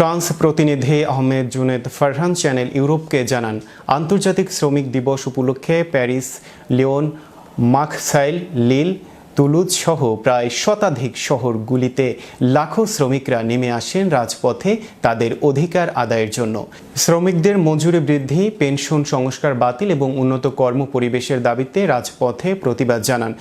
France প্রতিনিধি Ahmed Juned Farhan channel ইউরোপকে জানান, আন্তর্জাতিক শ্রমিক দিবস উপলক্ষে প্যারিস, লিওন, মার্সাইল, লিল, তুলুজ সহ প্রায় শতাধিক শহরগুলিতে লাখো শ্রমিকরা নেমে আসেন রাজপথে তাদের অধিকার আদায়ের জন্য। শ্রমিকদের মজুরি বৃদ্ধি, পেনশন সংস্কার বাতিল এবং উন্নত কর্ম পরিবেশের দাবিতে রাজপথে প্রতিবাদ জানান।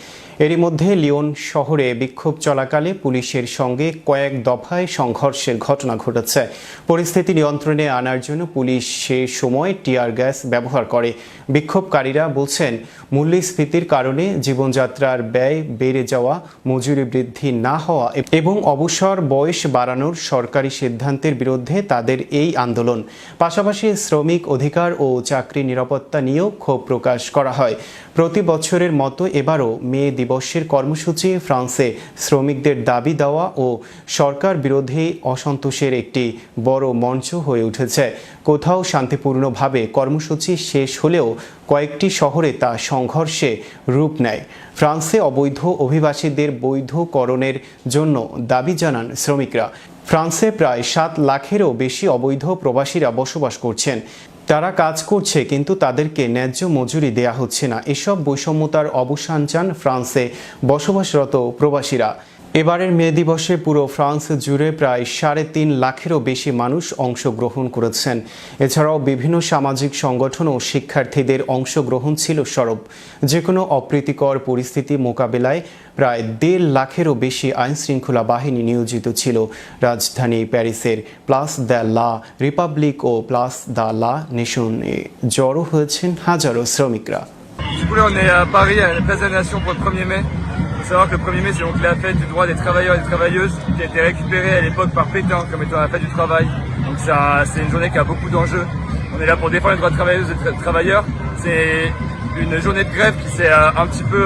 এরই মধ্যে লিওন শহরে বিক্ষোভ চলাকালে পুলিশের সঙ্গে কয়েক দফায় সংঘর্ষের ঘটনা ঘটেছে। পরিস্থিতি নিয়ন্ত্রণে আনার জন্য পুলিশ সে সময় টিয়ার গ্যাস ব্যবহার করে। বিক্ষোভকারীরা বলছেন, মূল্যস্ফীতির কারণে জীবনযাত্রার ব্যয় বেড়ে যাওয়া, মজুরি বৃদ্ধি না হওয়া এবং অবসর বয়স বাড়ানোর সরকারি সিদ্ধান্তের বিরুদ্ধে তাদের এই আন্দোলন। পাশাপাশি শ্রমিক অধিকার ও চাকরি নিরাপত্তা নিয়েও ক্ষোভ প্রকাশ করা হয়। প্রতি বছরের মতো এবারও মে দিবসের কর্মসূচি ফ্রান্সে শ্রমিকদের দাবি দেওয়া ও সরকার বিরোধী অসন্তোষের একটি বড় মঞ্চ হয়ে উঠেছে। কোথাও শান্তিপূর্ণভাবে কর্মসূচি শেষ হলেও কয়েকটি শহরে তা সংঘর্ষে রূপ নেয়। ফ্রান্সে অবৈধ অভিবাসীদের বৈধকরণের জন্য দাবি জানান শ্রমিকরা। ফ্রান্সে প্রায় 7 লাখেরও বেশি অবৈধ প্রবাসীরা বসবাস করছেন। তারা কাজ করছে, কিন্তু তাদেরকে ন্যায্য মজুরি দেয়া হচ্ছে না। এসব বৈষম্যতার অবসান চান ফ্রান্সে বসবাসরত প্রবাসীরা। এবারের মে দিবসে পুরো ফ্রান্স জুড়ে প্রায় 3.5 লাখেরও বেশি মানুষ অংশগ্রহণ করেছেন। এছাড়াও বিভিন্ন সামাজিক সংগঠন ও শিক্ষার্থীদের অংশগ্রহণ ছিল সরব। যে কোনো অপ্রীতিকর পরিস্থিতি মোকাবেলায় প্রায় 1.5 লাখেরও বেশি আইনশৃঙ্খলা বাহিনী নিয়োজিত ছিল। রাজধানী প্যারিসের প্লাস দ্য লা রিপাবলিক ও প্লাস দ্য লা নেশনে জড়ো হয়েছেন হাজারো শ্রমিকরা। On est à Paris, à la place de la Nation pour le 1er mai. Il faut savoir que le 1er mai, c'est donc la fête du droit des travailleurs et des travailleuses qui a été récupérée à l'époque par Pétain comme étant la fête du travail. Donc c'est une journée qui a beaucoup d'enjeux. On est là pour défendre les droits des travailleuses et des travailleurs. C'est une journée de grève qui s'est un petit peu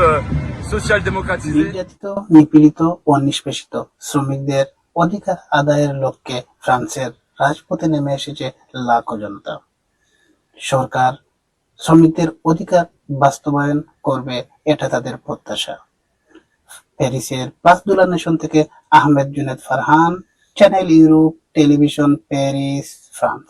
social-démocratisée. নিপীড়িত ও নিষ্পেষিত শ্রমিকদের অধিকার আদায়ের লক্ষ্যে ফ্রান্সের রাজপথে নেমে এসেছে লাখো জনতা। সরকার শ্রমিকদের অধিকার বাস্তবায়ন করবে, এটা তাদের প্রত্যাশা। প্যারিসের প্লাস দ্য লা নেশন থেকে Ahmed Juned Farhan, channel Europe television, Paris, France.